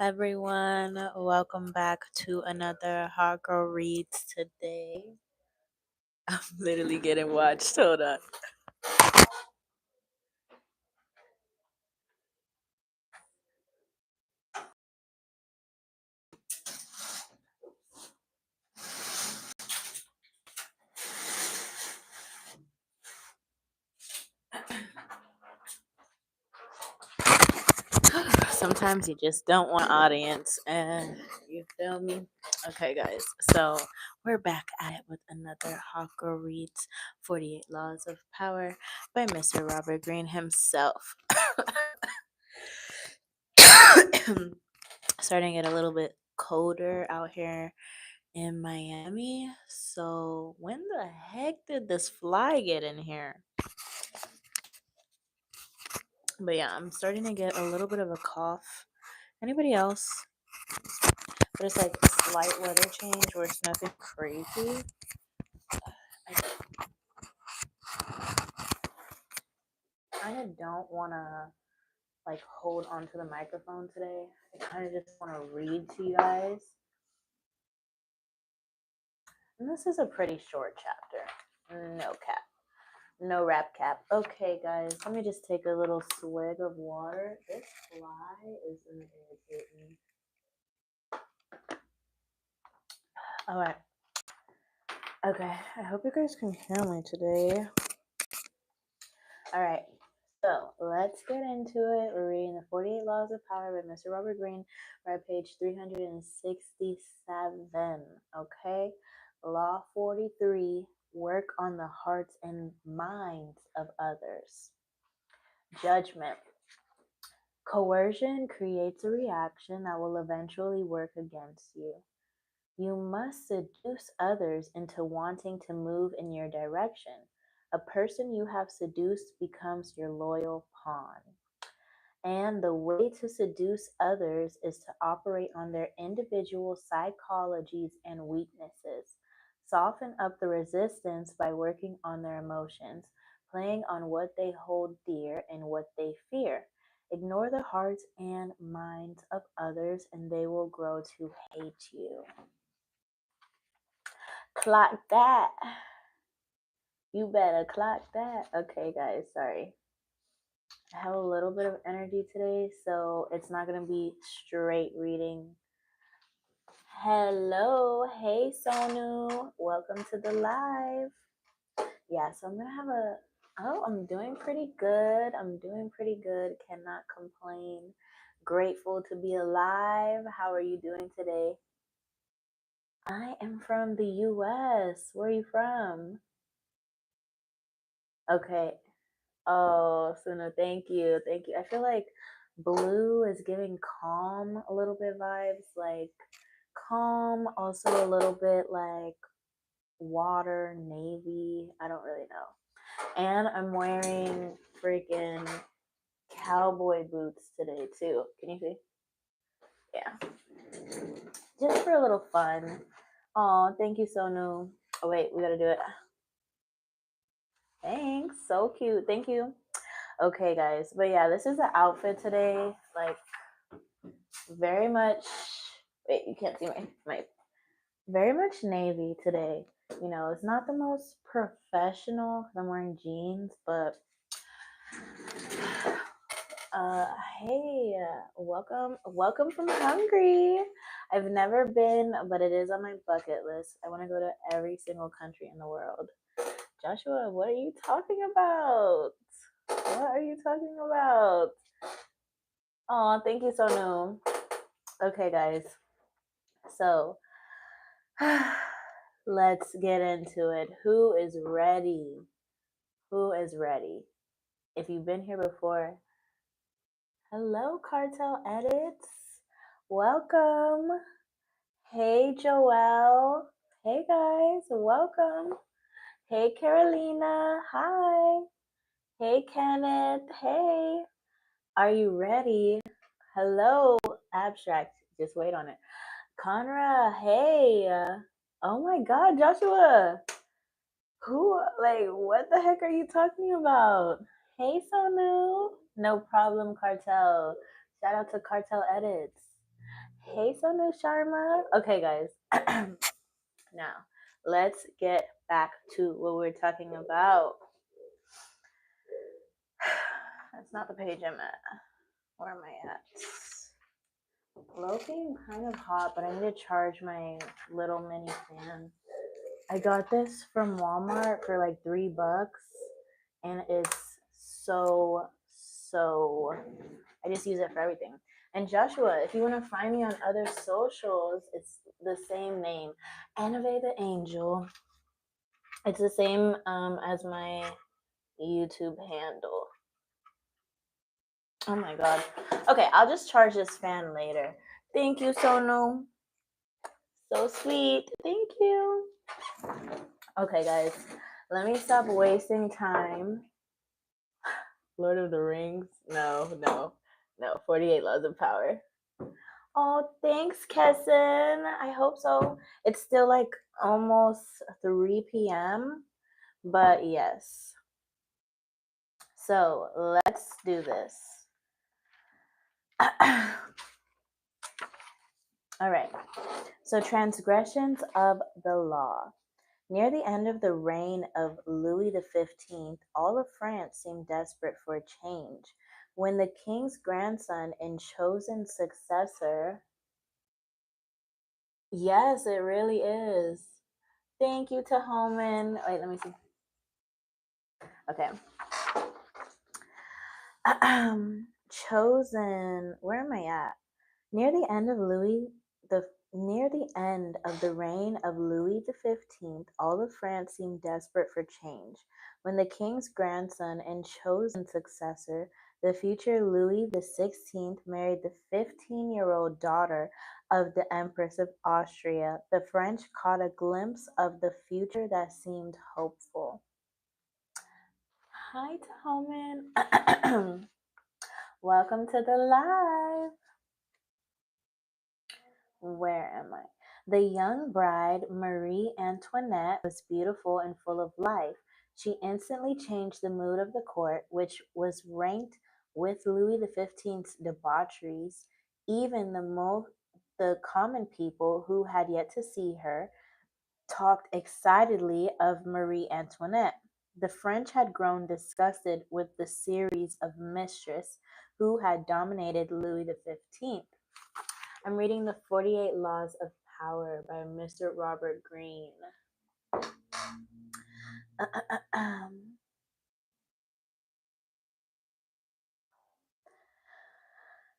Everyone, welcome back to another Hot Girl Reads today. I'm literally getting watched. Hold on. Sometimes you just don't want an audience, and you feel me? Okay, guys, so we're back at it with another Hot Girl Reads 48 Laws of Power by Mr. Robert Greene himself. Starting to get a little bit colder out here in Miami. So when the heck did this fly get in here? But yeah, I'm starting to get a little bit of a cough. Anybody else? But it's like a slight weather change where it's nothing crazy. I kind of don't want to like hold onto the microphone today. I kind of just want to read to you guys. And this is a pretty short chapter. No cap. No rap cap. Okay, guys, let me just take a little swig of water. This fly is irritating. All right. Okay, I hope you guys can hear me today. All right, so let's get into it. We're reading the 48 Laws of Power by Mr. Robert Greene. We're at page 367. Okay, Law 43, work on the hearts and minds of others. Judgment. Coercion creates a reaction that will eventually work against you. You must seduce others into wanting to move in your direction. A person you have seduced becomes your loyal pawn. And the way to seduce others is to operate on their individual psychologies and weaknesses. Soften up the resistance by working on their emotions, playing on what they hold dear and what they fear. Ignore the hearts and minds of others, and they will grow to hate you. Clock that. You better clock that. Okay, guys, sorry. I have a little bit of energy today, so it's not going to be straight reading. Hello. Hey, Sonu. Welcome to the live. Yeah, so I'm going to have a. Oh, I'm doing pretty good. I'm doing pretty good. Cannot complain. Grateful to be alive. How are you doing today? I am from the US. Where are you from? Okay. Oh, Suna, thank you. Thank you. I feel like blue is giving calm a little bit vibes, like calm, also a little bit like water, navy. I don't really know. And I'm wearing freaking cowboy boots today, too. Can you see? Yeah. Just for a little fun. Oh, thank you, Sonu. Oh, wait, we gotta do it. Thanks. So cute. Thank you. Okay, guys. But yeah, this is the outfit today. Like, very much. Wait, you can't see my very much navy today. You know, it's not the most professional because I'm wearing jeans, but uh, hey, welcome from Hungary. I've never been, but it is on my bucket list. I want to go to every single country in the world. Joshua, what are you talking about? What are you talking about? Oh, thank you, Sonu. Okay, guys. So, let's get into it. Who is ready? Who is ready? If you've been here before, hello, Cartel Edits. Welcome. Hey, Joelle. Hey, guys. Welcome. Hey, Carolina. Hi. Hey, Kenneth. Hey. Are you ready? Hello, Abstract. Just wait on it. Conra. Hey. Oh my God, Joshua. Who, like, what the heck are you talking about? Hey, Sonu. No problem, Cartel. Shout out to Cartel Edits. Hey, Sonu Sharma. Okay, guys. Now, let's get back to what we're talking about. That's not the page I'm at. Where am I at? Low-key, kind of hot, but I need to charge my little mini fan. I got this from Walmart for like $3, and it's so. I just use it for everything. And Joshua, if you want to find me on other socials, it's the same name, Anave the Angel. It's the same as my YouTube handle. Oh my god. Okay, I'll just charge this fan later. Thank you, Sonu. So sweet. Thank you. Okay, guys, let me stop wasting time. Lord of the Rings? No. 48 Laws of Power. Oh, thanks, Kesson. I hope so. It's still like almost 3 p.m., but yes. So let's do this. All right. So, transgressions of the law. Near the end of the reign of Louis XV, all of France seemed desperate for a change. When the king's grandson and chosen successor. Yes, it really is. Thank you, Tahoman. Wait, let me see. Okay. Chosen. Where am I at? Near the end of the reign of Louis XV, all of France seemed desperate for change. When the king's grandson and chosen successor, the future Louis XVI, married the 15-year-old daughter of the Empress of Austria, the French caught a glimpse of the future that seemed hopeful. Hi, Tahoman. Welcome to the live. Where am I? The young bride, Marie Antoinette, was beautiful and full of life. She instantly changed the mood of the court, which was ranked with Louis XV's debaucheries. Even the common people who had yet to see her talked excitedly of Marie Antoinette. The French had grown disgusted with the series of mistresses who had dominated Louis XV. I'm reading The 48 Laws of Power by Mr. Robert Greene.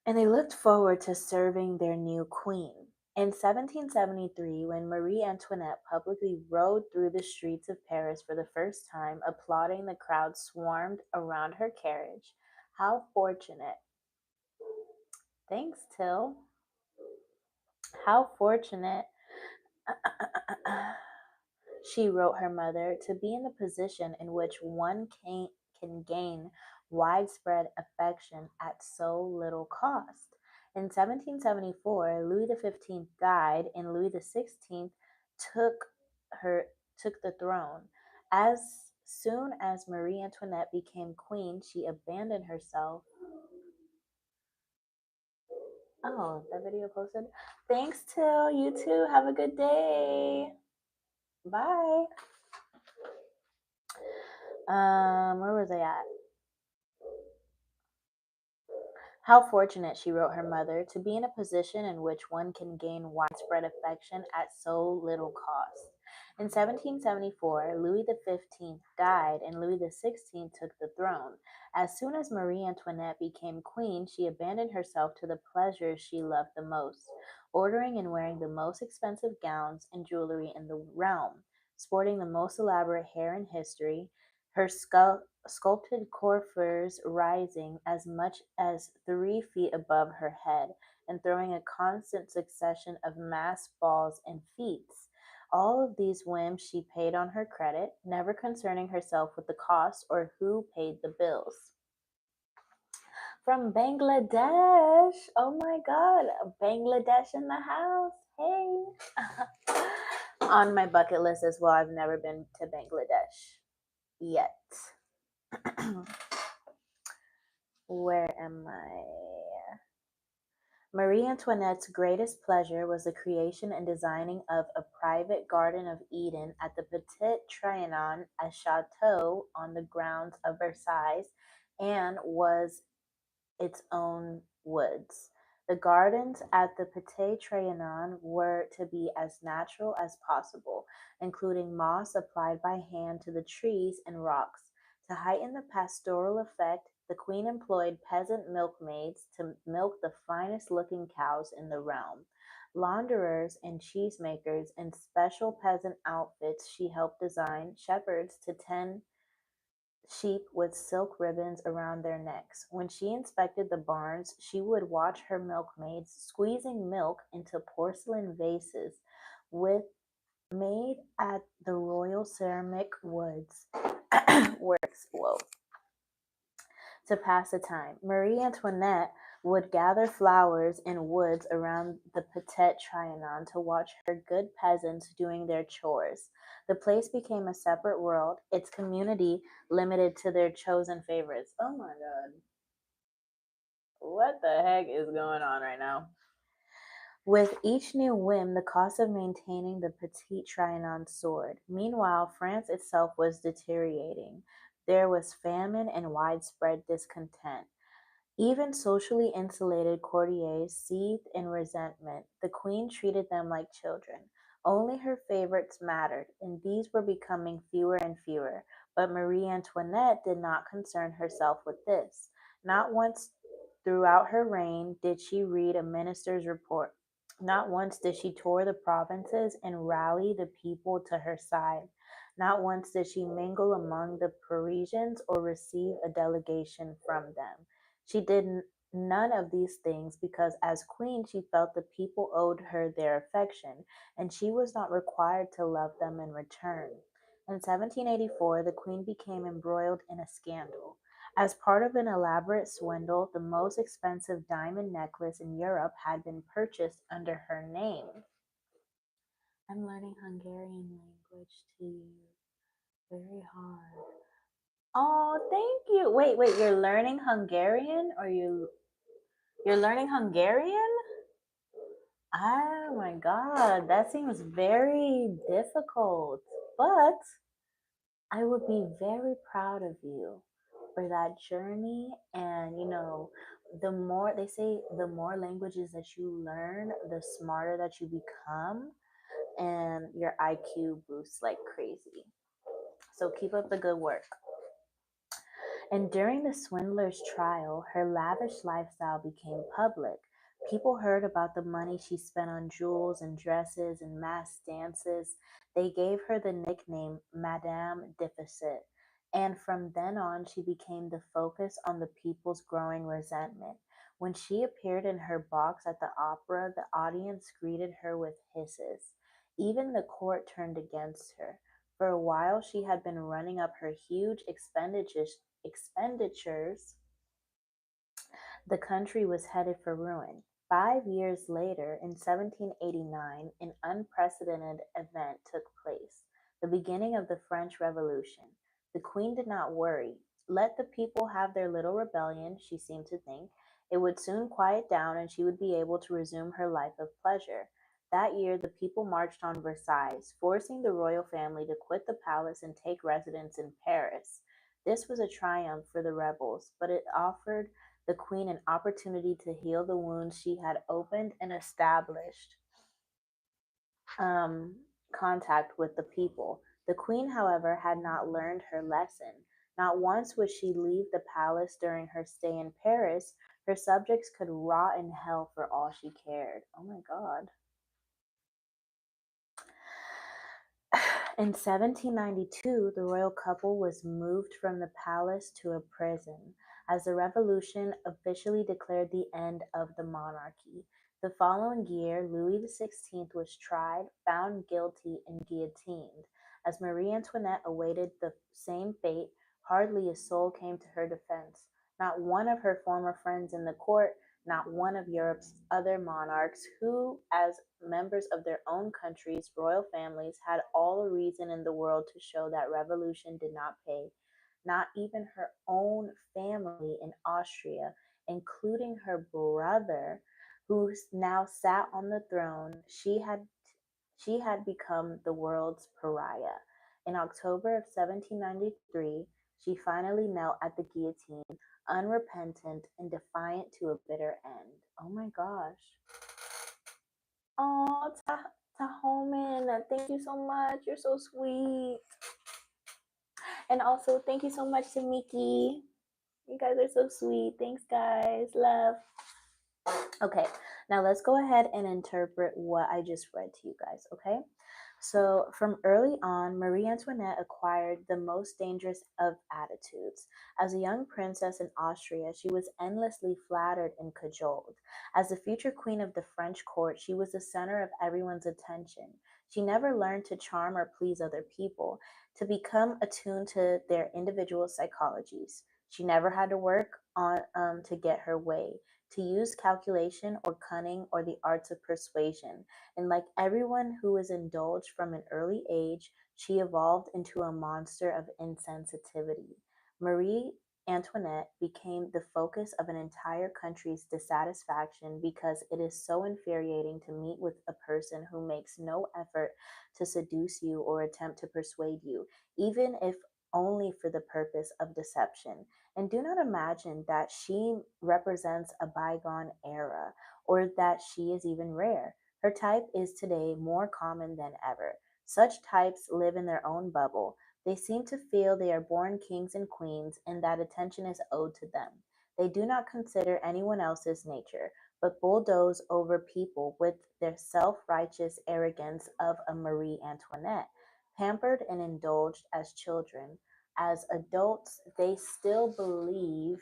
And they looked forward to serving their new queen. In 1773, when Marie Antoinette publicly rode through the streets of Paris for the first time, applauding, the crowd swarmed around her carriage. How fortunate. Thanks, Till. How fortunate. She wrote her mother, to be in the position in which one can gain widespread affection at so little cost. In 1774, Louis XV died, and Louis XVI took the throne. As soon as Marie Antoinette became queen, she abandoned herself. Oh, that video posted. Thanks, Till. You too. Have a good day. Bye. Where was I at? How fortunate, she wrote her mother, to be in a position in which one can gain widespread affection at so little cost. In 1774, Louis XV died and Louis XVI took the throne. As soon as Marie Antoinette became queen, she abandoned herself to the pleasures she loved the most, ordering and wearing the most expensive gowns and jewelry in the realm, sporting the most elaborate hair in history, her sculpted coiffures rising as much as 3 feet above her head, and throwing a constant succession of masked balls and feats. All of these whims she paid on her credit, never concerning herself with the cost or who paid the bills. From Bangladesh. Oh my god, Bangladesh in the house. Hey. On my bucket list as well, I've never been to Bangladesh yet. Where am I? Marie Antoinette's greatest pleasure was the creation and designing of a private Garden of Eden at the Petit Trianon, a chateau on the grounds of Versailles, and was its own woods. The gardens at the Petit Trianon were to be as natural as possible, including moss applied by hand to the trees and rocks. To heighten the pastoral effect, the queen employed peasant milkmaids to milk the finest looking cows in the realm. Launderers and cheesemakers in special peasant outfits she helped design, shepherds to tend sheep with silk ribbons around their necks. When she inspected the barns, she would watch her milkmaids squeezing milk into porcelain vases with made at the Royal Ceramic Woods Works. Whoa, to pass the time. Marie Antoinette would gather flowers in woods around the Petit Trianon to watch her good peasants doing their chores. The place became a separate world, its community limited to their chosen favorites. Oh my god. What the heck is going on right now? With each new whim, the cost of maintaining the Petit Trianon soared. Meanwhile, France itself was deteriorating. There was famine and widespread discontent. Even socially insulated courtiers seethed in resentment. The queen treated them like children. Only her favorites mattered, and these were becoming fewer and fewer. But Marie Antoinette did not concern herself with this. Not once throughout her reign did she read a minister's report. Not once did she tour the provinces and rally the people to her side. Not once did she mingle among the Parisians or receive a delegation from them. She did none of these things because, as queen, she felt the people owed her their affection, and she was not required to love them in return. In 1784, the queen became embroiled in a scandal. As part of an elaborate swindle, the most expensive diamond necklace in Europe had been purchased under her name. I'm learning Hungarian language too. Very hard. Oh, thank you. Wait, you're learning Hungarian or you're learning Hungarian? Oh my God, that seems very difficult. But I would be very proud of you for that journey. And, the more they say, the more languages that you learn, the smarter that you become, and your IQ boosts like crazy. So keep up the good work. And during the swindler's trial, her lavish lifestyle became public. People heard about the money she spent on jewels and dresses and masked dances. They gave her the nickname Madame Deficit. And from then on, she became the focus on the people's growing resentment. When she appeared in her box at the opera, the audience greeted her with hisses. Even the court turned against her. For a while, she had been running up her huge expenditures, the country was headed for ruin. 5 years later, in 1789, an unprecedented event took place, the beginning of the French Revolution. The queen did not worry. Let the people have their little rebellion, she seemed to think. It would soon quiet down and she would be able to resume her life of pleasure. That year, the people marched on Versailles, forcing the royal family to quit the palace and take residence in Paris. This was a triumph for the rebels, but it offered the queen an opportunity to heal the wounds she had opened and established um, contact with the people. The queen, however, had not learned her lesson. Not once would she leave the palace during her stay in Paris. Her subjects could rot in hell for all she cared. Oh my God. In 1792, the royal couple was moved from the palace to a prison, as the revolution officially declared the end of the monarchy. The following year, Louis XVI was tried, found guilty, and guillotined. As Marie Antoinette awaited the same fate, hardly a soul came to her defense. Not one of her former friends in the court, not one of Europe's other monarchs who, as members of their own countries' royal families, had all the reason in the world to show that revolution did not pay. Not even her own family in Austria, including her brother, who now sat on the throne. She had become the world's pariah. In October of 1793, she finally knelt at the guillotine, unrepentant and defiant to a bitter end. Oh my gosh. Oh, Tahoman, thank you so much. You're so sweet. And also, thank you so much to Miki. You guys are so sweet. Thanks, guys. Love. Okay, now let's go ahead and interpret what I just read to you guys, okay? So, from early on, Marie Antoinette acquired the most dangerous of attitudes. As a young princess in Austria, she was endlessly flattered and cajoled. As the future queen of the French court, she was the center of everyone's attention. She never learned to charm or please other people, to become attuned to their individual psychologies. She never had to work on to get her way, to use calculation or cunning or the arts of persuasion. And like everyone who was indulged from an early age, she evolved into a monster of insensitivity. Marie Antoinette became the focus of an entire country's dissatisfaction because it is so infuriating to meet with a person who makes no effort to seduce you or attempt to persuade you, even if only for the purpose of deception. And do not imagine that she represents a bygone era or that she is even rare. Her type is today more common than ever. Such types live in their own bubble. They seem to feel they are born kings and queens and that attention is owed to them. They do not consider anyone else's nature, but bulldoze over people with their self righteous arrogance of a Marie Antoinette. Pampered and indulged as children, as adults, they still believe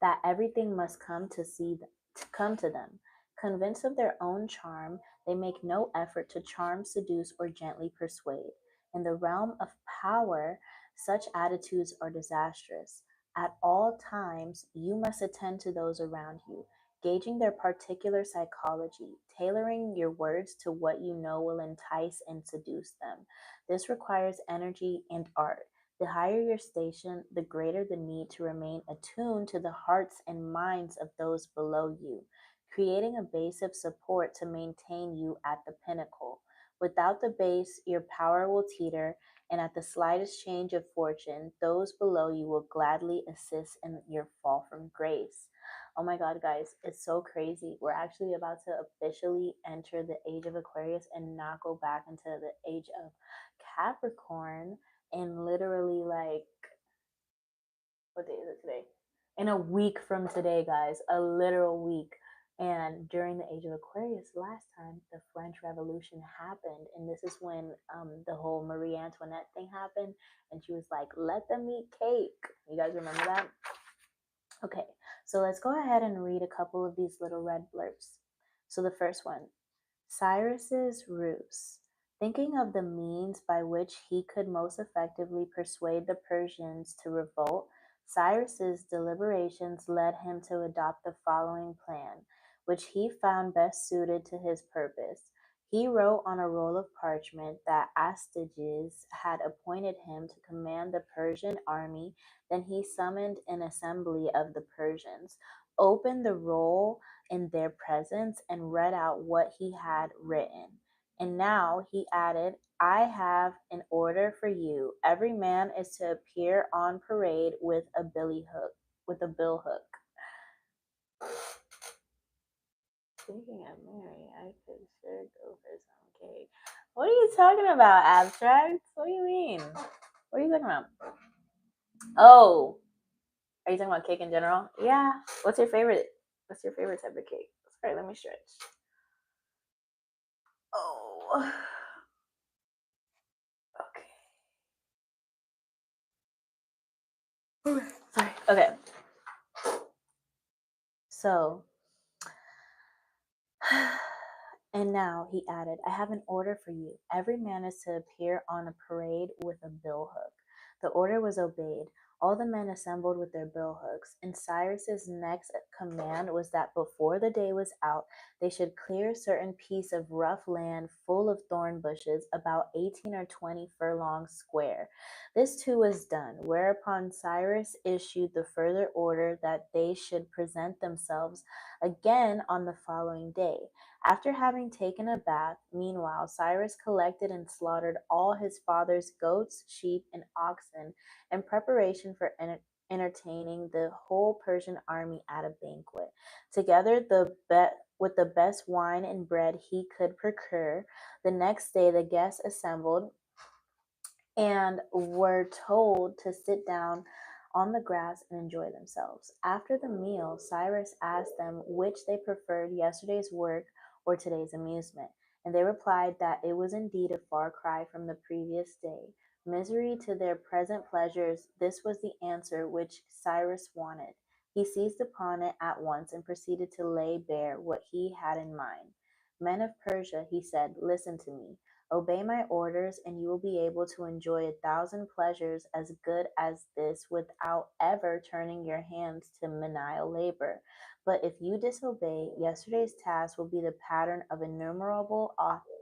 that everything must come to them. Convinced of their own charm, they make no effort to charm, seduce, or gently persuade. In the realm of power, such attitudes are disastrous. At all times, you must attend to those around you, gauging their particular psychology, tailoring your words to what you know will entice and seduce them. This requires energy and art. The higher your station, the greater the need to remain attuned to the hearts and minds of those below you, creating a base of support to maintain you at the pinnacle. Without the base, your power will teeter, and at the slightest change of fortune, those below you will gladly assist in your fall from grace. Oh my God, guys, it's so crazy. We're actually about to officially enter the age of Aquarius and not go back into the age of Capricorn. And literally, like, what day is it today? In a week from today, guys, a literal week. And during the age of Aquarius last time, the French Revolution happened. And this is when the whole Marie Antoinette thing happened. And she was like, let them eat cake. You guys remember that? Okay, so let's go ahead and read a couple of these little red blurbs. So the first one, Cyrus's ruse. Thinking of the means by which he could most effectively persuade the Persians to revolt, Cyrus's deliberations led him to adopt the following plan, which he found best suited to his purpose. He wrote on a roll of parchment that Astyages had appointed him to command the Persian army. Then he summoned an assembly of the Persians, opened the roll in their presence, and read out what he had written. And now he added, I have an order for you. Every man is to appear on parade with a bill hook. Speaking of Mary, I could sure go for some cake. What are you talking about, abstract? What do you mean? What are you talking about? Oh, are you talking about cake in general? Yeah. What's your favorite? What's your favorite type of cake? Sorry, let me stretch. Oh. Okay. Sorry. Okay. So, and now he added, I have an order for you. Every man is to appear on a parade with a bill hook. The order was obeyed. All the men assembled with their billhooks, and Cyrus's next command was that before the day was out, they should clear a certain piece of rough land full of thorn bushes, about 18 or 20 furlongs square. This too was done, whereupon Cyrus issued the further order that they should present themselves again on the following day. After having taken a bath, meanwhile, Cyrus collected and slaughtered all his father's goats, sheep, and oxen in preparation for entertaining the whole Persian army at a banquet. Together with the best wine and bread he could procure, the next day the guests assembled and were told to sit down on the grass and enjoy themselves. After the meal, Cyrus asked them which they preferred, yesterday's work or today's amusement, and they replied that it was indeed a far cry from the previous day. Misery to their present pleasures, this was the answer which Cyrus wanted. He seized upon it at once and proceeded to lay bare what he had in mind. Men of Persia, he said, listen to me. Obey my orders, and you will be able to enjoy 1,000 pleasures as good as this without ever turning your hands to menial labor. But if you disobey, yesterday's task will be the pattern of innumerable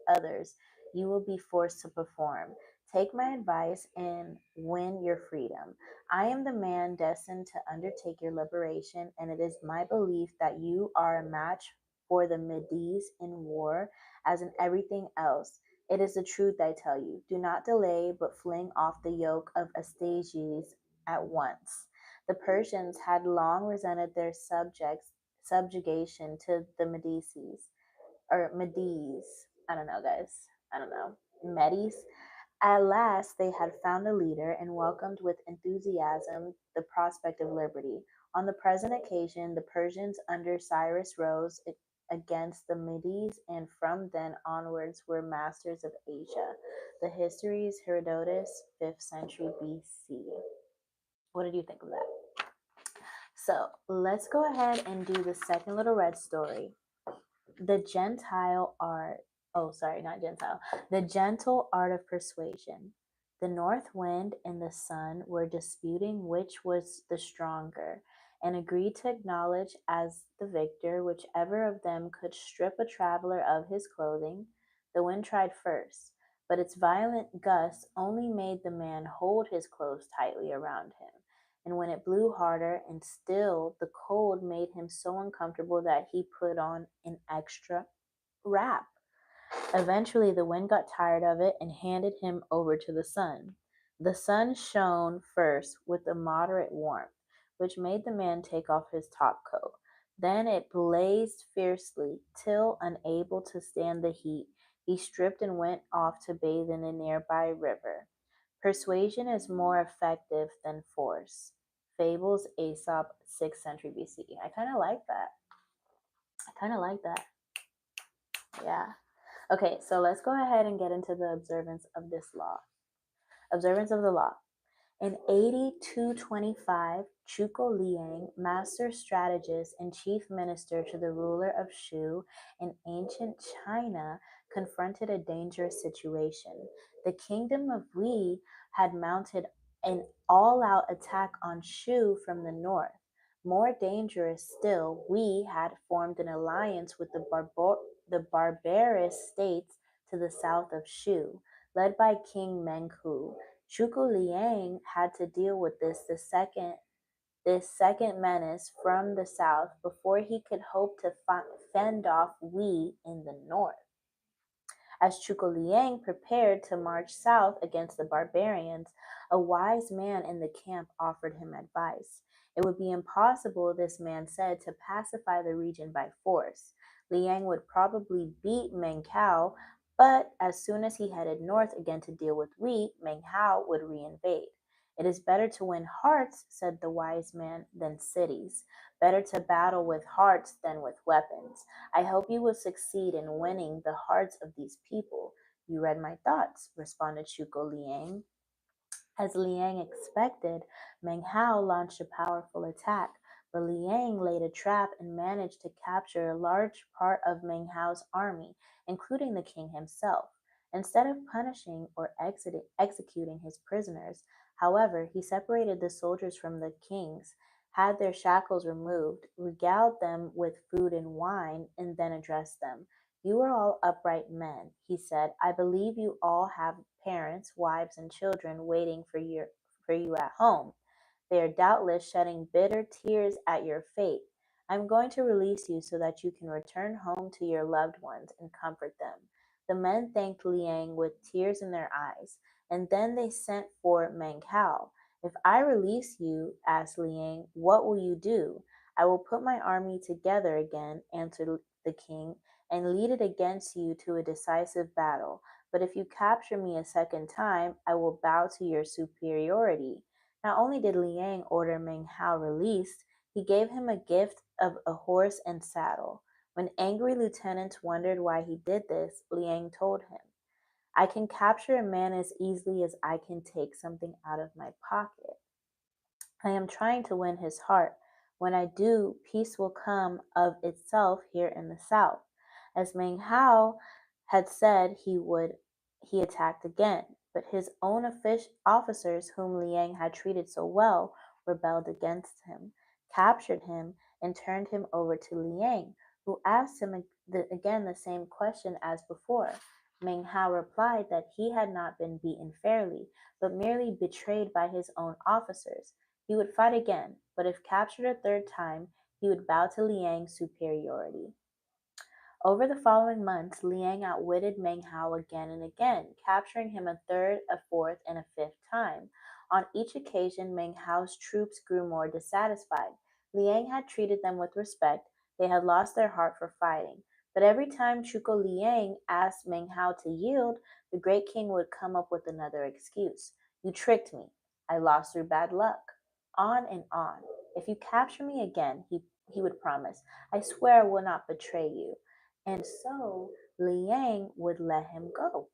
others you will be forced to perform. Take my advice and win your freedom. I am the man destined to undertake your liberation, and it is my belief that you are a match for the Medes in war as in everything else. It is the truth I tell you. Do not delay, but fling off the yoke of Astyages at once. The Persians had long resented their subjugation to the Medices, or Medes. I don't know, guys. I don't know. Medes. At last they had found a leader and welcomed with enthusiasm the prospect of liberty. On the present occasion, the Persians under Cyrus rose against the Medes, and from then onwards were masters of Asia. The Histories, Herodotus, 5th century BC. What did you think of that? So let's go ahead and do the second little red story. The Gentile art, oh, sorry, not Gentile, the gentle art of persuasion. The north wind and the sun were disputing which was the stronger, and agreed to acknowledge as the victor whichever of them could strip a traveler of his clothing. The wind tried first, but its violent gusts only made the man hold his clothes tightly around him. And when it blew harder and still, the cold made him so uncomfortable that he put on an extra wrap. Eventually, the wind got tired of it and handed him over to the sun. The sun shone first with a moderate warmth, which made the man take off his top coat. Then it blazed fiercely, till, unable to stand the heat, he stripped and went off to bathe in a nearby river. Persuasion is more effective than force. Fables, Aesop, 6th century BC. I kind of like that. I kind of like that. Yeah. Okay, so let's go ahead and get into the observance of this law. Observance of the law. In 8225, Chuko Liang, master strategist and chief minister to the ruler of Shu in ancient China, confronted a dangerous situation. The kingdom of Wei had mounted an all-out attack on Shu from the north. More dangerous still, Wei had formed an alliance with the barbarous states to the south of Shu, led by King Menghu. Chuko Liang had to deal with this second menace from the south before he could hope to fend off Wei in the north. As Chuko Liang prepared to march south against the barbarians, a wise man in the camp offered him advice. It would be impossible, this man said, to pacify the region by force. Liang would probably beat Meng Hao, but as soon as he headed north again to deal with Wei, Meng Hao would reinvade. It is better to win hearts, said the wise man, than cities. Better to battle with hearts than with weapons. I hope you will succeed in winning the hearts of these people. You read my thoughts, responded Shuko Liang. As Liang expected, Meng Hao launched a powerful attack, but Liang laid a trap and managed to capture a large part of Meng Hao's army, including the king himself. Instead of punishing or executing his prisoners, However, he separated the soldiers from the kings, had their shackles removed, regaled them with food and wine, and then addressed them. You are all upright men, he said. I believe you all have parents, wives, and children waiting for you at home. They are doubtless shedding bitter tears at your fate. I am going to release you so that you can return home to your loved ones and comfort them. The men thanked Liang with tears in their eyes, and then they sent for Meng Hao. If I release you, asked Liang, what will you do? I will put my army together again, answered the king, and lead it against you to a decisive battle. But if you capture me a second time, I will bow to your superiority. Not only did Liang order Meng Hao released, he gave him a gift of a horse and saddle. When angry lieutenants wondered why he did this, Liang told him, I can capture a man as easily as I can take something out of my pocket. I am trying to win his heart. When I do, peace will come of itself here in the south. As Meng Hao had said he would, he attacked again, but his own officers, whom Liang had treated so well, rebelled against him, captured him, and turned him over to Liang, who asked him again the same question as before. Meng Hao replied that he had not been beaten fairly, but merely betrayed by his own officers. He would fight again, but if captured a third time, he would bow to Liang's superiority. Over the following months, Liang outwitted Meng Hao again and again, capturing him a third, a fourth, and a fifth time. On each occasion, Meng Hao's troops grew more dissatisfied. Liang had treated them with respect, they had lost their heart for fighting. But every time Chuko Liang asked Meng Hao to yield, the great king would come up with another excuse. You tricked me. I lost through bad luck. On and on. If you capture me again, he would promise, I swear I will not betray you. And so Liang would let him go.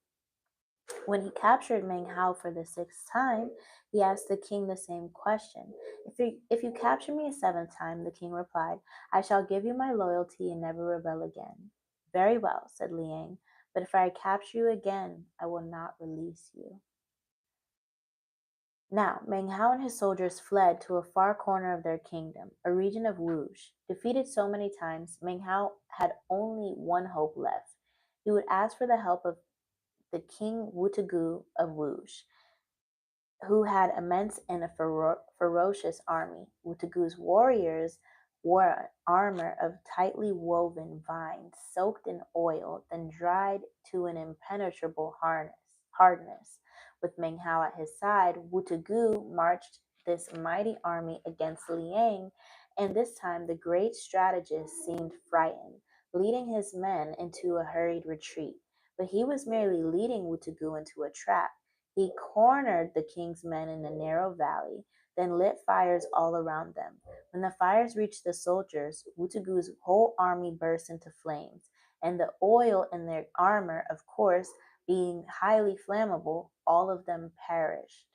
When he captured Meng Hao for the sixth time, he asked the king the same question. If you capture me a seventh time, the king replied, I shall give you my loyalty and never rebel again. Very well, said Liang, but if I capture you again, I will not release you. Now, Meng Hao and his soldiers fled to a far corner of their kingdom, a region of Wuj. Defeated so many times, Meng Hao had only one hope left. He would ask for the help of the king Wutagu of Wuj, who had immense and a ferocious army. Wutagu's warriors wore armor of tightly woven vines, soaked in oil, then dried to an impenetrable hardness. With Meng Hao at his side, Wutagu marched this mighty army against Liang, and this time the great strategist seemed frightened, leading his men into a hurried retreat. But he was merely leading Wutagu into a trap. He cornered the king's men in a narrow valley, then lit fires all around them. When the fires reached the soldiers, Wutagu's whole army burst into flames, and the oil in their armor, of course, being highly flammable, all of them perished.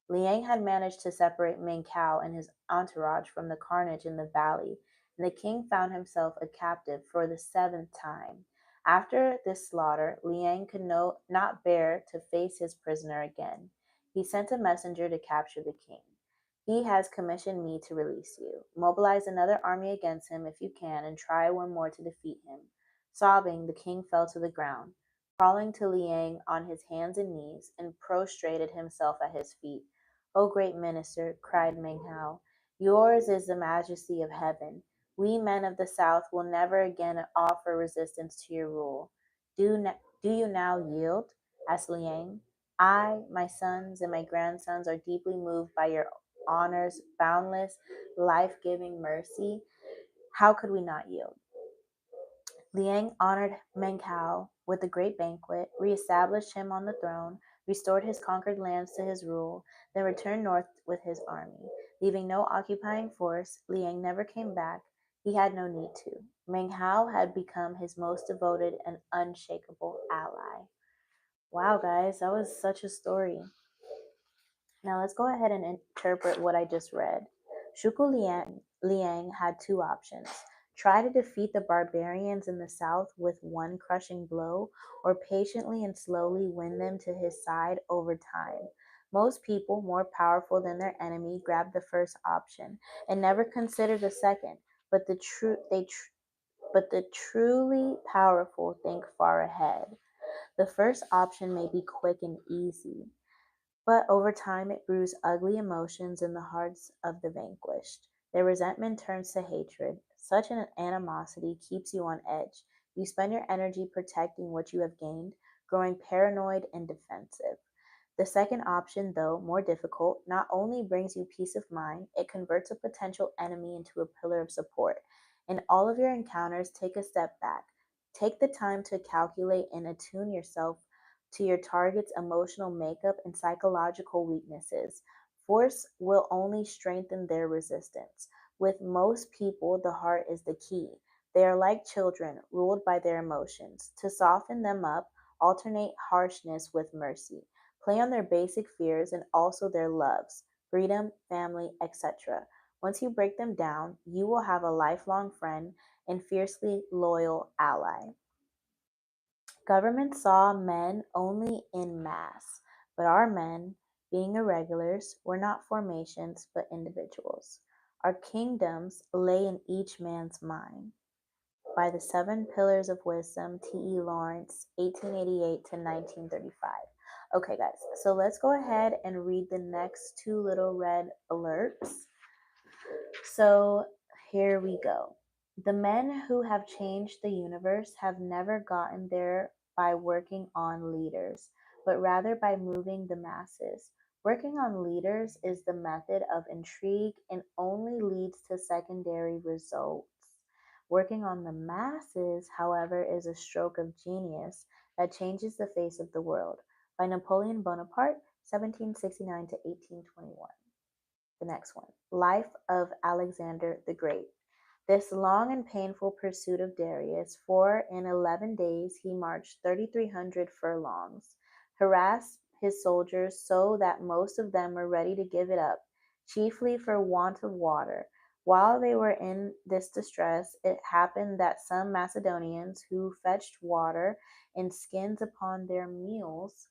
Liang had managed to separate Meng Hao and his entourage from the carnage in the valley, and the king found himself a captive for the seventh time. After this slaughter, Liang could not bear to face his prisoner again. He sent a messenger to capture the king. He has commissioned me to release you. Mobilize another army against him if you can, and try one more to defeat him. Sobbing, the king fell to the ground, crawling to Liang on his hands and knees, and prostrated himself at his feet. O great minister, cried Meng Hao, yours is the majesty of heaven. We men of the south will never again offer resistance to your rule. Do you now yield? Asked Liang. I, my sons, and my grandsons are deeply moved by your honor's boundless, life-giving mercy. How could we not yield? Liang honored Meng Hao with a great banquet, reestablished him on the throne, restored his conquered lands to his rule, then returned north with his army. Leaving no occupying force, Liang never came back. He had no need to. Meng Hao had become his most devoted and unshakable ally. Wow, guys, that was such a story. Now let's go ahead and interpret what I just read. Liang had two options. Try to defeat the barbarians in the south with one crushing blow, or patiently and slowly win them to his side over time. Most people, more powerful than their enemy, grab the first option and never consider the second. But the truly powerful think far ahead. The first option may be quick and easy, but over time it brews ugly emotions in the hearts of the vanquished. Their resentment turns to hatred. Such an animosity keeps you on edge. You spend your energy protecting what you have gained, growing paranoid and defensive. The second option, though more difficult, not only brings you peace of mind, it converts a potential enemy into a pillar of support. In all of your encounters, take a step back. Take the time to calculate and attune yourself to your target's emotional makeup and psychological weaknesses. Force will only strengthen their resistance. With most people, the heart is the key. They are like children, ruled by their emotions. To soften them up, alternate harshness with mercy. Play on their basic fears and also their loves, freedom, family, etc. Once you break them down, you will have a lifelong friend and fiercely loyal ally. Government saw men only in mass, but our men, being irregulars, were not formations but individuals. Our kingdoms lay in each man's mind. By the Seven Pillars of Wisdom, T.E. Lawrence, 1888 to 1935. Okay, guys, so let's go ahead and read the next two little red alerts. So here we go. The men who have changed the universe have never gotten there by working on leaders, but rather by moving the masses. Working on leaders is the method of intrigue and only leads to secondary results. Working on the masses, however, is a stroke of genius that changes the face of the world. By Napoleon Bonaparte, 1769 to 1821. The next one, Life of Alexander the Great. This long and painful pursuit of Darius, for in 11 days he marched 3,300 furlongs, harassed his soldiers so that most of them were ready to give it up, chiefly for want of water. While they were in this distress, it happened that some Macedonians who fetched water in skins upon their mules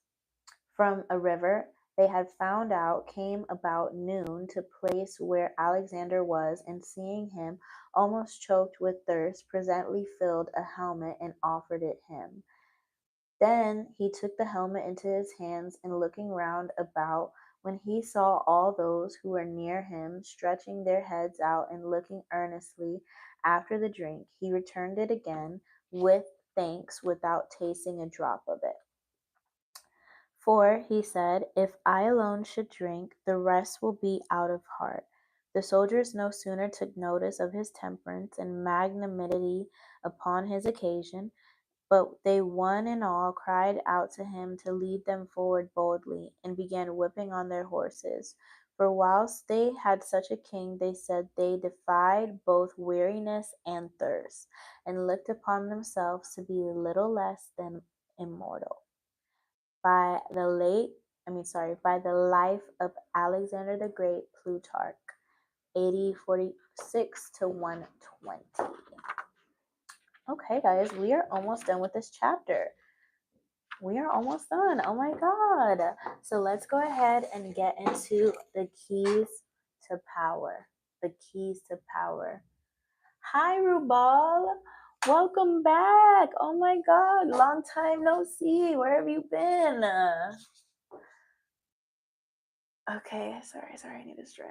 from a river they had found out came about noon to place where Alexander was, and seeing him almost choked with thirst, presently filled a helmet and offered it him. Then he took the helmet into his hands, and looking round about, when he saw all those who were near him stretching their heads out and looking earnestly after the drink, he returned it again with thanks without tasting a drop of it. For, he said, if I alone should drink, the rest will be out of heart. The soldiers no sooner took notice of his temperance and magnanimity upon his occasion, but they one and all cried out to him to lead them forward boldly, and began whipping on their horses. For whilst they had such a king, they said they defied both weariness and thirst, and looked upon themselves to be little less than immortal. By the life of Alexander the Great, Plutarch, 8046 to 120. Okay, guys, we are almost done with this chapter. We are almost done. Oh my God. So let's go ahead and get into the keys to power. The keys to power. Hi, Rubal. Welcome back. Oh my God. Long time no see. Where have you been? Okay, sorry, I need to stretch.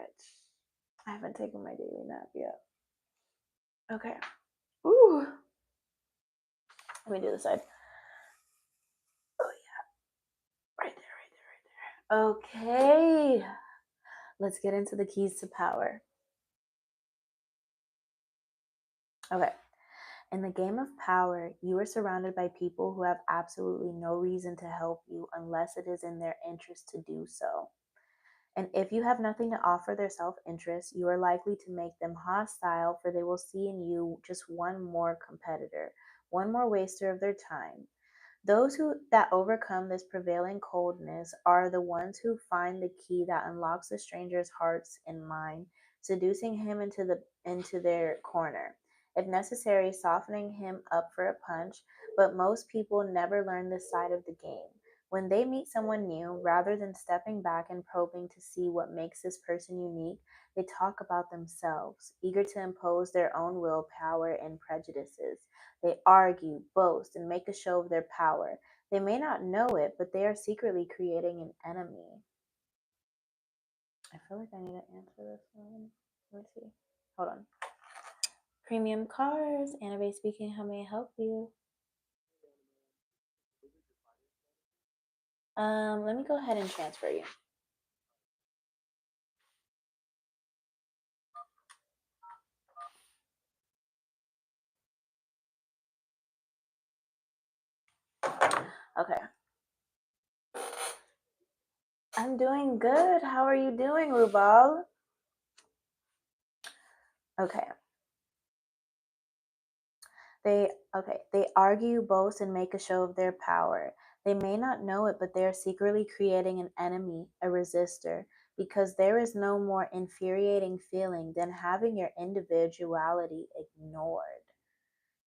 I haven't taken my daily nap yet. Okay. Ooh. Let me do this side. Oh yeah. Right there. Okay. Let's get into the keys to power. Okay. In the game of power, you are surrounded by people who have absolutely no reason to help you unless it is in their interest to do so. And if you have nothing to offer their self-interest, you are likely to make them hostile, for they will see in you just one more competitor, one more waster of their time. Those that overcome this prevailing coldness are the ones who find the key that unlocks the stranger's hearts and mind, seducing him into their corner. If necessary, softening him up for a punch, but most people never learn this side of the game. When they meet someone new, rather than stepping back and probing to see what makes this person unique, they talk about themselves, eager to impose their own willpower and prejudices. They argue, boast, and make a show of their power. They may not know it, but they are secretly creating an enemy. I feel like I need to answer this one. Let me see. Hold on. Premium cars, Annabelle speaking. How may I help you? Let me go ahead and transfer you. Okay. I'm doing good. How are you doing, Rubal? Okay. They argue, boast, and make a show of their power. They may not know it, but they are secretly creating an enemy, a resistor, because there is no more infuriating feeling than having your individuality ignored,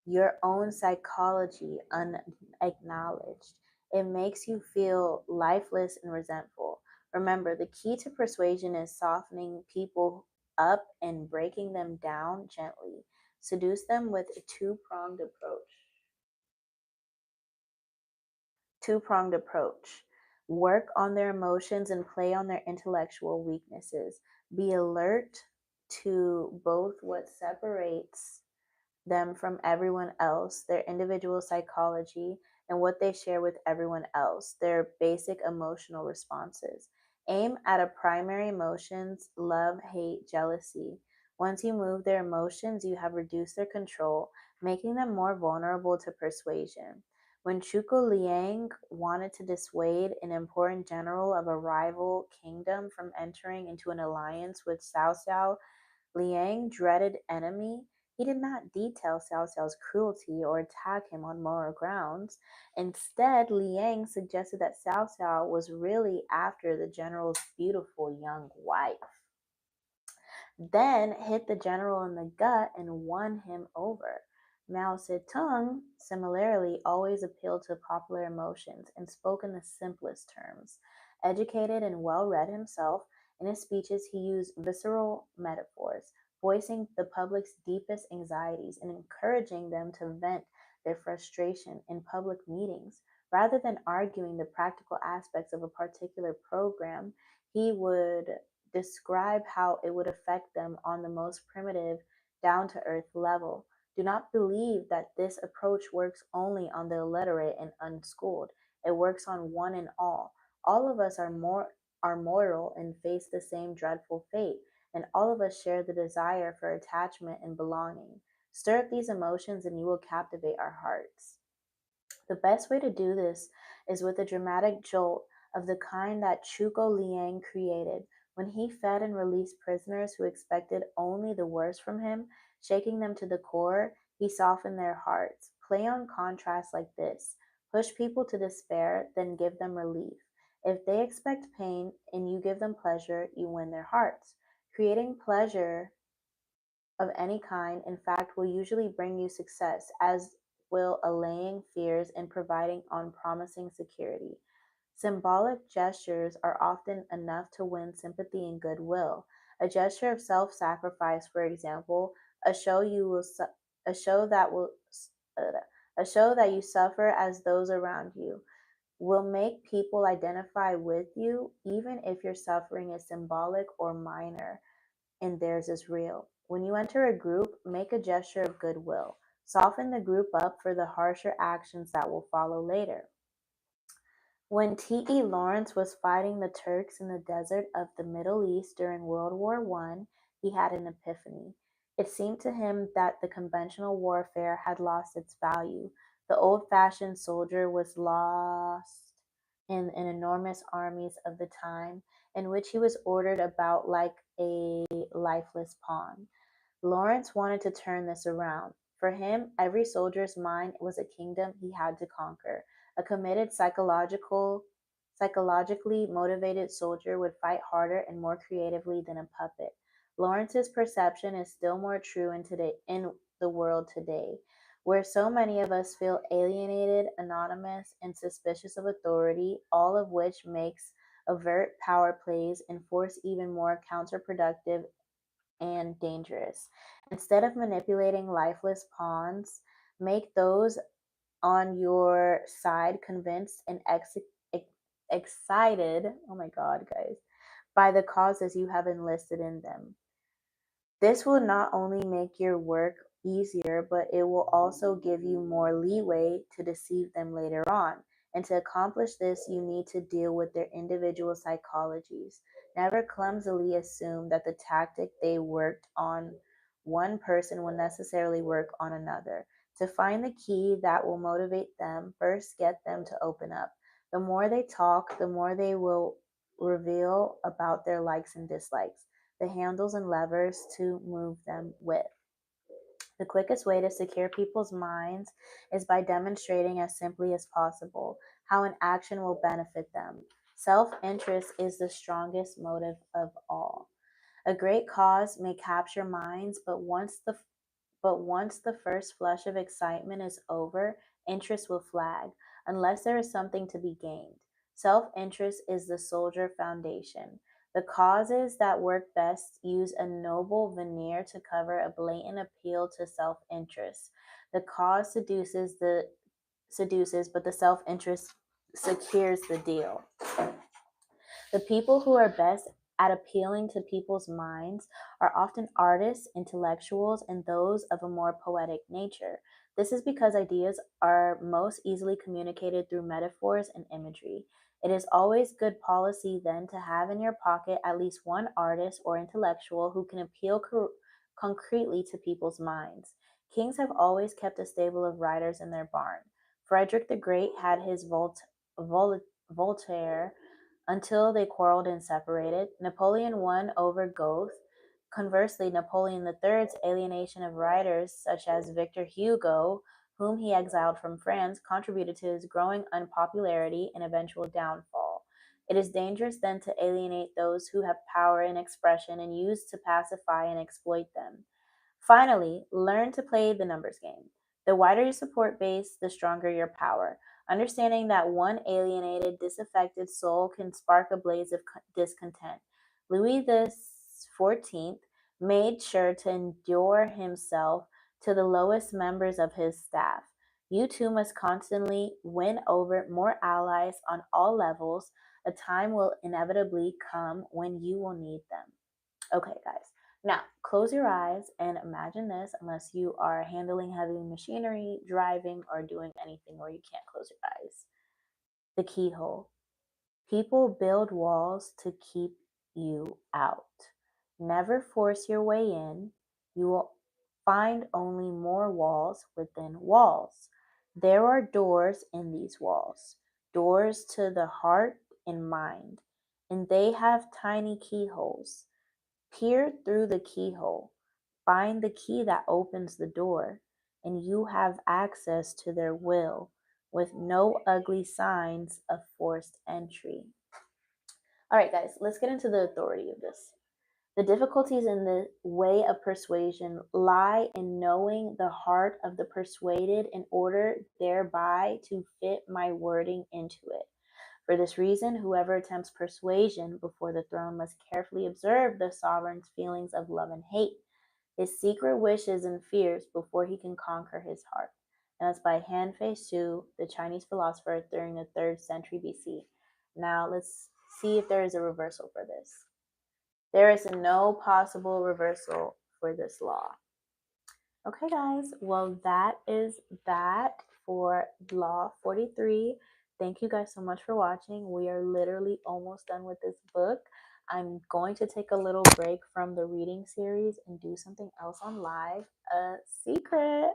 your own psychology unacknowledged. It makes you feel lifeless and resentful. Remember, the key to persuasion is softening people up and breaking them down gently. Seduce them with a two-pronged approach. Two-pronged approach. Work on their emotions and play on their intellectual weaknesses. Be alert to both what separates them from everyone else, their individual psychology, and what they share with everyone else, their basic emotional responses. Aim at a primary emotions, love, hate, jealousy. Once you move their emotions, you have reduced their control, making them more vulnerable to persuasion. When Chuko Liang wanted to dissuade an important general of a rival kingdom from entering into an alliance with Cao Cao, Liang dreaded enemy. He did not detail Xiao Xiao's cruelty or attack him on moral grounds. Instead, Liang suggested that Xiao Xiao was really after the general's beautiful young wife, then hit the general in the gut and won him over. Mao Zedong, similarly, always appealed to popular emotions and spoke in the simplest terms. Educated and well read himself, in his speeches he used visceral metaphors, voicing the public's deepest anxieties and encouraging them to vent their frustration in public meetings. Rather than arguing the practical aspects of a particular program, he would describe how it would affect them on the most primitive, down to earth level. Do not believe that this approach works only on the illiterate and unschooled. It works on one and all. All of us are mortal and face the same dreadful fate, and all of us share the desire for attachment and belonging. Stir up these emotions and you will captivate our hearts. The best way to do this is with a dramatic jolt of the kind that Chuko Liang created when he fed and released prisoners who expected only the worst from him, shaking them to the core. He softened their hearts. Play on contrasts like this. Push people to despair, then give them relief. If they expect pain and you give them pleasure, you win their hearts. Creating pleasure of any kind, in fact, will usually bring you success, as will allaying fears and providing unpromising security. Symbolic gestures are often enough to win sympathy and goodwill. A gesture of self-sacrifice, for example, a show you will su- a show that will uh, a show that you suffer as those around you, will make people identify with you, even if your suffering is symbolic or minor and theirs is real. When you enter a group, make a gesture of goodwill. Soften the group up for the harsher actions that will follow later. When T.E. Lawrence was fighting the Turks in the desert of the Middle East during World War I, he had an epiphany. It seemed to him that the conventional warfare had lost its value. The old fashioned soldier was lost in an enormous armies of the time, in which he was ordered about like a lifeless pawn. Lawrence wanted to turn this around. For him, every soldier's mind was a kingdom he had to conquer. A committed psychologically motivated soldier would fight harder and more creatively than a puppet. Lawrence's perception is still more true in the world today. where so many of us feel alienated, anonymous, and suspicious of authority, all of which makes avert power plays and force even more counterproductive and dangerous. Instead of manipulating lifeless pawns, make those on your side convinced and excited, oh my God, guys, by the causes you have enlisted in them. This will not only make your work easier, but it will also give you more leeway to deceive them later on. And to accomplish this, you need to deal with their individual psychologies. Never clumsily assume that the tactic they worked on one person will necessarily work on another. To find the key that will motivate them, first get them to open up. The more they talk, the more they will reveal about their likes and dislikes, the handles and levers to move them with. The quickest way to secure people's minds is by demonstrating as simply as possible how an action will benefit them. Self interest is the strongest motive of all. A great cause may capture minds, but once the first flush of excitement is over, interest will flag, unless there is something to be gained. Self interest is the soldier foundation. The causes that work best use a noble veneer to cover a blatant appeal to self interest. The cause seduces, but the self interest secures the deal. The people who are best at appealing to people's minds are often artists, intellectuals, and those of a more poetic nature. This is because ideas are most easily communicated through metaphors and imagery. It is always good policy then to have in your pocket at least one artist or intellectual who can appeal concretely to people's minds. Kings have always kept a stable of writers in their barn. Frederick the Great had his Voltaire until they quarreled and separated. Napoleon won over Goethe. Conversely, Napoleon III's alienation of writers such as Victor Hugo, whom he exiled from France, contributed to his growing unpopularity and eventual downfall. It is dangerous then to alienate those who have power in expression and use to pacify and exploit them. Finally, learn to play the numbers game. The wider your support base, the stronger your power. Understanding that one alienated, disaffected soul can spark a blaze of discontent. Louis XIV made sure to endure himself to the lowest members of his staff. You too must constantly win over more allies on all levels. A time will inevitably come when you will need them. Okay, guys. Now, close your eyes and imagine this, unless you are handling heavy machinery, driving, or doing anything where you can't close your eyes. The keyhole. People build walls to keep you out. Never force your way in. You will find only more walls within walls. There are doors in these walls, doors to the heart and mind, and they have tiny keyholes. Peer through the keyhole, find the key that opens the door, and you have access to their will with no ugly signs of forced entry. All right, guys, let's get into the authority of this. The difficulties in the way of persuasion lie in knowing the heart of the persuaded in order thereby to fit my wording into it. For this reason, whoever attempts persuasion before the throne must carefully observe the sovereign's feelings of love and hate, his secret wishes and fears before he can conquer his heart. And that's by Han Fei Su, the Chinese philosopher during the 3rd century BC. Now let's see if there is a reversal for this. There is no possible reversal for this law. Okay, guys, well, that is that for Law 43. Thank you guys so much for watching. We are literally almost done with this book. I'm going to take a little break from the reading series and do something else on live, a secret,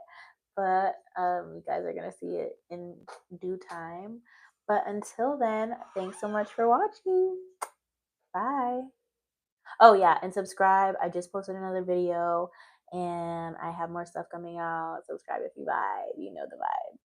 but you guys are going to see it in due time. But until then, thanks so much for watching. Bye. Oh yeah, and subscribe. I just posted another video and I have more stuff coming out. Subscribe if you vibe. You know the vibe.